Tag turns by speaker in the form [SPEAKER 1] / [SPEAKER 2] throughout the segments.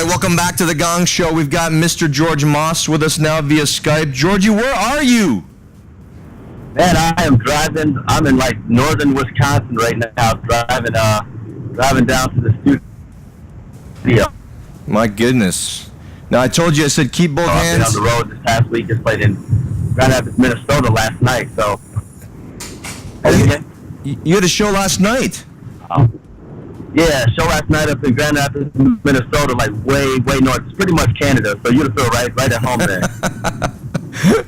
[SPEAKER 1] welcome back to the Gong Show. We've got Mr. George Moss with us now via Skype. Georgie, where are you?
[SPEAKER 2] Man, I am driving. I'm in like northern Wisconsin right now, driving down to the studio.
[SPEAKER 1] My goodness. Now, I told you, I said keep both hands.
[SPEAKER 2] I've been on the road this past week. Just played in Grand Rapids, Minnesota last night. So,
[SPEAKER 1] you had a show last night.
[SPEAKER 2] Yeah, show last night up in Grand Rapids, Minnesota, like way north. It's pretty much Canada, so you'd feel right at home there.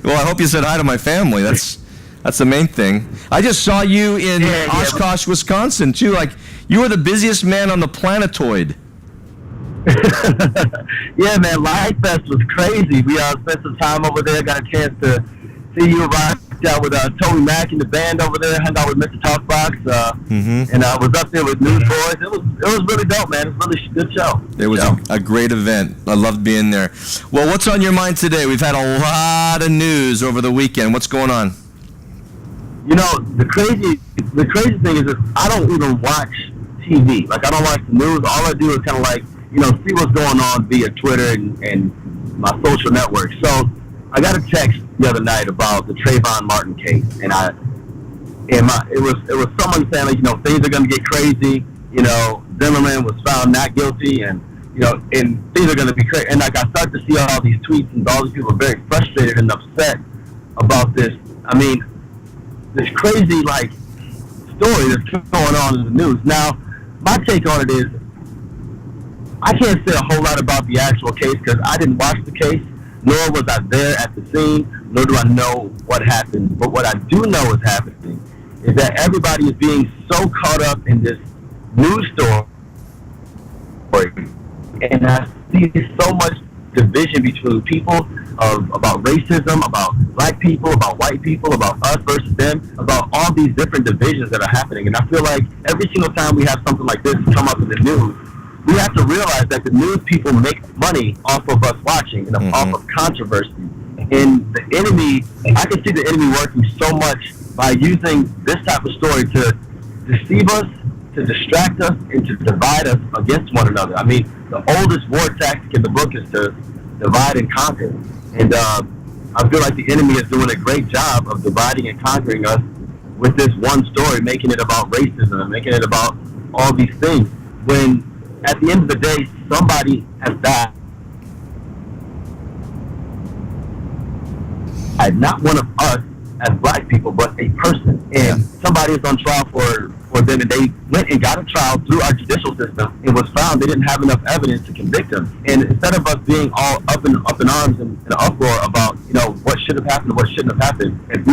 [SPEAKER 1] Well, I hope you said hi to my family. That's the main thing. I just saw you in Oshkosh, Wisconsin, too. Like, you were the busiest man on the planetoid.
[SPEAKER 2] Yeah, man, Live Fest was crazy. We spent some time over there, got a chance to see you rocked out with Toby Mack and the band over there, hung out with Mr. Talkbox, and I was up there with Newsboys. It was really dope, man. It was really a good show.
[SPEAKER 1] It was a great event. I loved being there. Well, what's on your mind today? We've had a lot of news over the weekend. What's going on?
[SPEAKER 2] You know, the crazy thing is that I don't even watch TV. Like, I don't watch the news. All I do is kind of like, see what's going on via Twitter and my social networks. So I got a text the other night about the Trayvon Martin case, and it was someone saying, like, things are going to get crazy. Zimmerman was found not guilty, and and things are going to be crazy. And like, I start to see all these tweets, and all these people are very frustrated and upset about this. I mean, this crazy story that's going on in the news. Now, my take on it is, I can't say a whole lot about the actual case because I didn't watch the case, nor was I there at the scene, nor do I know what happened. But what I do know is happening is that everybody is being so caught up in this news story, and I see so much division between people about racism, about black people, about white people, about us versus them, about all these different divisions that are happening. And I feel like every single time we have something like this come up in the news, we have to realize that the news people make money off of us watching and off of controversy. And the enemy, I can see the enemy working so much by using this type of story to deceive us, to distract us, and to divide us against one another. I mean, the oldest war tactic in the book is to divide and conquer. And I feel like the enemy is doing a great job of dividing and conquering us with this one story, making it about racism and making it about all these things, when at the end of the day, somebody has died. Not one of us as black people, but a person. And somebody is on trial for them, and they went and got a trial through our judicial system. It was found they didn't have enough evidence to convict them. And instead of us being all up in arms and an uproar about, what should have happened and what shouldn't have happened, if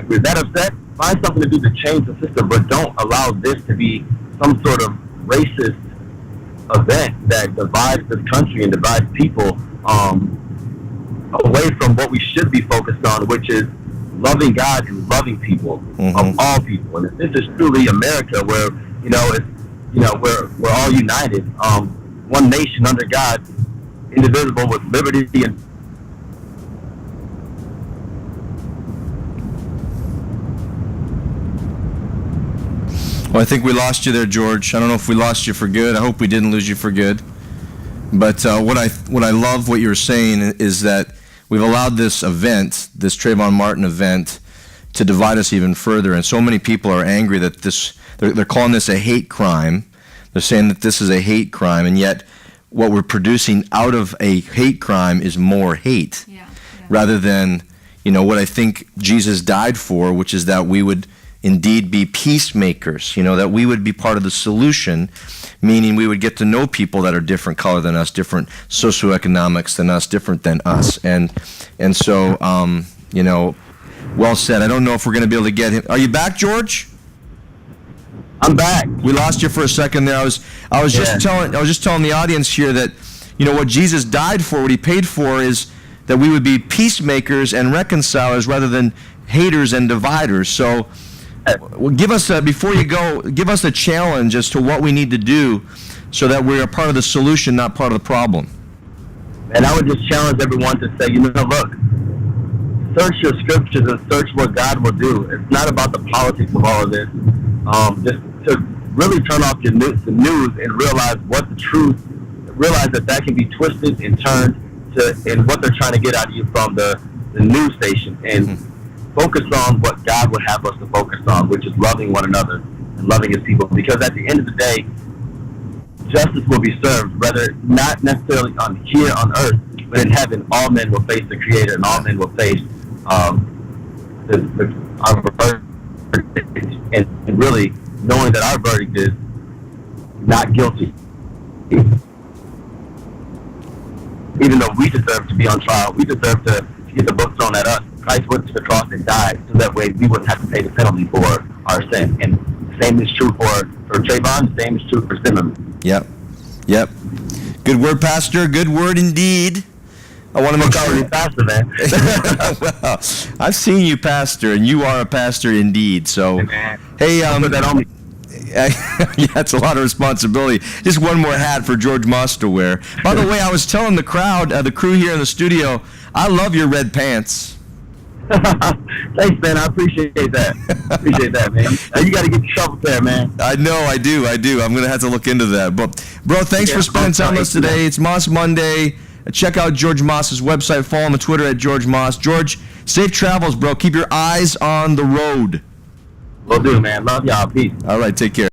[SPEAKER 2] we're that upset, find something to do to change the system, but don't allow this to be some sort of racist event that divides this country and divides people away from what we should be focused on, which is loving God and loving people, of all people. And if this is truly America, where we're all united, one nation under God, indivisible, with liberty and
[SPEAKER 1] Well, I think we lost you there, George. I don't know if we lost you for good. I hope we didn't lose you for good. But what I love what you're saying is that we've allowed this event, this Trayvon Martin event, to divide us even further. And so many people are angry that they're calling this a hate crime. They're saying that this is a hate crime, and yet what we're producing out of a hate crime is more hate, rather than, what I think Jesus died for, which is that we would indeed be peacemakers, that we would be part of the solution, meaning we would get to know people that are different color than us, different socioeconomics than us, different than us. And so, well said. I don't know if we're going to be able to get him. Are you back, George?
[SPEAKER 2] I'm back.
[SPEAKER 1] We lost you for a second there. I was just telling the audience here that, what Jesus died for, what he paid for, is that we would be peacemakers and reconcilers rather than haters and dividers. So, give us before you go, give us a challenge as to what we need to do so that we're a part of the solution, not part of the problem.
[SPEAKER 2] And I would just challenge everyone to say, look, search your scriptures and search what God will do. It's not about the politics of all of this. Just to really turn off the news and realize what the truth, realize that can be twisted and turned to in what they're trying to get out of you from the news station, and focus on what God would have us to focus on, which is loving one another and loving His people. Because at the end of the day, justice will be served, whether not necessarily here on earth, but in heaven. All men will face the Creator, and all men will face our verdict, and really knowing that our verdict is not guilty. Even though we deserve to be on trial, we deserve to get the book thrown at us. Christ went to the cross and died, so that way we wouldn't have to pay the penalty for our sin. And the same is true for Trayvon, the same is true for Zimmerman.
[SPEAKER 1] Yep. Good word, Pastor. Good word indeed. I want to make sure.
[SPEAKER 2] Pastor, man.
[SPEAKER 1] Well, I've seen you pastor, and you are a pastor indeed. So, hey,
[SPEAKER 2] put that on me.
[SPEAKER 1] Yeah, it's a lot of responsibility. Just one more hat for George Moss to wear. By the way, I was telling the crowd, the crew here in the studio, I love your red pants.
[SPEAKER 2] Thanks, man. I appreciate that. Man. You got to get your shovel there, man.
[SPEAKER 1] I know, I do. I'm going to have to look into that. But, bro, thanks for spending time with us today. It's Moss Monday. Check out George Moss's website. Follow him on Twitter at George Moss. George, safe travels, bro. Keep your eyes on the road.
[SPEAKER 2] Will do, man. Love y'all. Peace.
[SPEAKER 1] All right, take care.